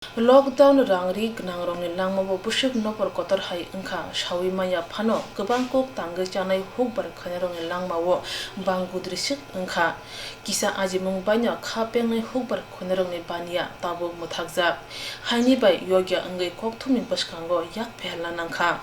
Lockdown rangri gnangrong ni langmabo bushuk nopor kotor hai engkha shawi maya phano gobang kok tangai chanai hukbar khanerong ni langmawo bangudrisik engkha kisa ajimung banya khapengnai hukbar khanerong ni bania tabo muthakjak haini bai yogya engai kok thumin bashkango yak phela nangkha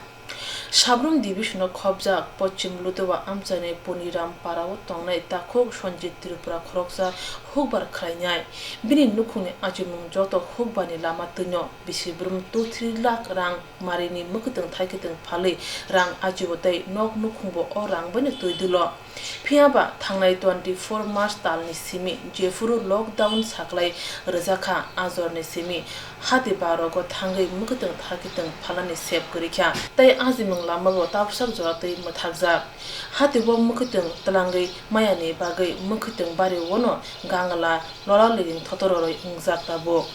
Sabrum division of Khobjak, Pochim Lutewa Amchane, Puniram, Parawo, Tongnai, Takok, Sonjit, Tripura, Kroksa, Hukbar Krainai, Bini Nukuni, Ajimung Joto, Hukbani Lama Tunyo, Bisibrum, 2-3 lakh rang, Marini Mukutang Taikitang Pali, Rang Ajiwotai, Nok Nukumbo, or Rang Benetuidulo. Piaba, Tangnai 24 March Talni Simi, Jefuru lockdown Saklai, Rezaka, Azor Nisimi, Hati Barogo, Tangai Mukutang Taikitang Palani Sep Kurika, Tay Azimung Lamabo, Tapsak Joratay Muthakzak, Hati Wo Mukutang, Talangai, Mayani Bagay, Mukutang Bari Wono, Gangala, Lola Living Totoro, Ingzak Tabo.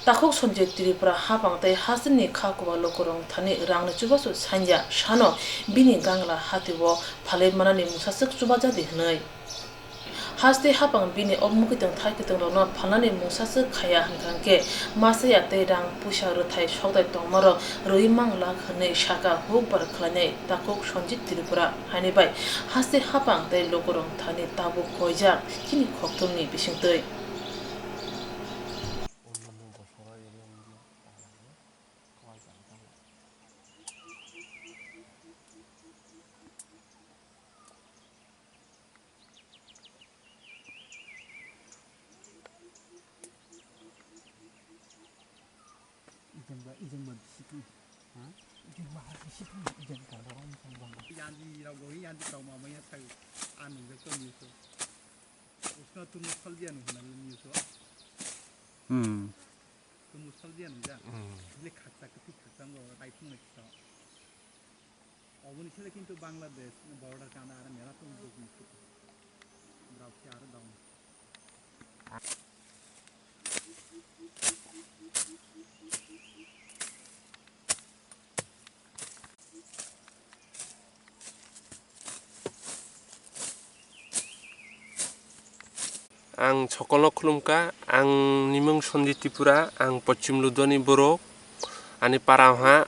Takok Sonjit Tripura Hapang Tay Hasini Kakuwa Lokorong Tani Rang Chubasu Sanya, Shano, Bini Gangla Hati Wo, Pale Manani Musasuk Chubajadi Hnai. Haste hapang bini obmukitang thaikitang rona phanani musasa khaya hangkangke masaya te rang pusha ruthai sokdai tongmaro roimang la khane shaka hukbar khlane takok Sonjit Tripura hani bai haste hapang te lokorong thani tabu koijak kini khoktumni bisingtoi 이젠 시키 이젠 말 시키 이젠 가라고 상관 यादीराव यादीराव माबाया थाय आनु जतो news उसना तुम सलदिया नु होना news तुम सलदिया नु जा ले खाकता कति खाकतांगो राइफुं नेक्सा अबनि छले किन्तु बांग्लादेश बॉर्डर काना आरो मेरा तुम बुकनि ब्राउची आरो down Ang Chokolok Klumka, ang Nimung Sonjit Tripura, ang Pochim Ludoni Borok, ani Paraha,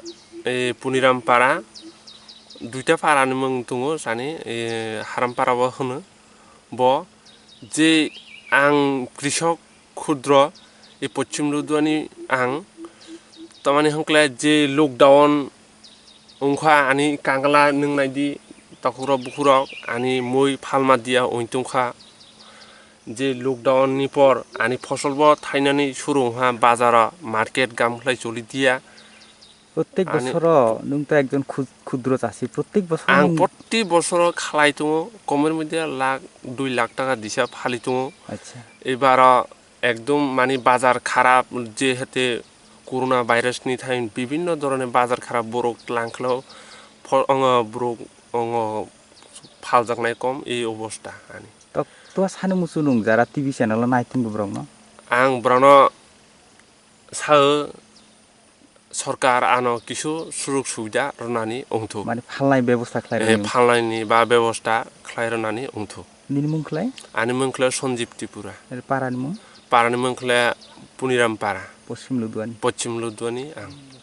Puniram Para, duita para nimung tungo sani haram para bo hono bo je ang krishok khudro e Pochim Ludoni ang tamani hongkla je lockdown ongkha ani kangla nungnai di takuro bukurok ani moi phalma dia ointungkha যে lockdown নি পর আনি ফসল ব থাইনানি শুরু হা বাজারা market গামখলাই চলি দিয়া প্রত্যেক বছর নং তো একজন ক্ষুদ্র চাষী প্রত্যেক বছর আং প্রতি বছর খালাই তো কমের মধ্যে লাখ 2 লাখ টাকা দিশা ফালি তো আচ্ছা এবার একদম মানে বাজার খারাপ যে হাতে করোনা ভাইরাস নি থাই বিভিন্ন ধরনের বাজার খারাপ বরক লাংখলো বরক ফালজাকনাই কম এই অবস্থা আনি তো সানে মুসুলুং যারা টিভি চ্যানেল নাইতিং ব্রং ন আং ব্রনো सा सरकार आनो किसु सुरुग सुबिदा रनानि अंथु माने फालनाय व्यवस्था खालाय फालनायनि बा व्यवस्था खालायरनानि अंथु निनि मुंखलाय आनि मुंखला सन्जीब त्रिपुरा पारानि मुं मुंखला पुनिराम पारा पश्चिम लुदवानी आं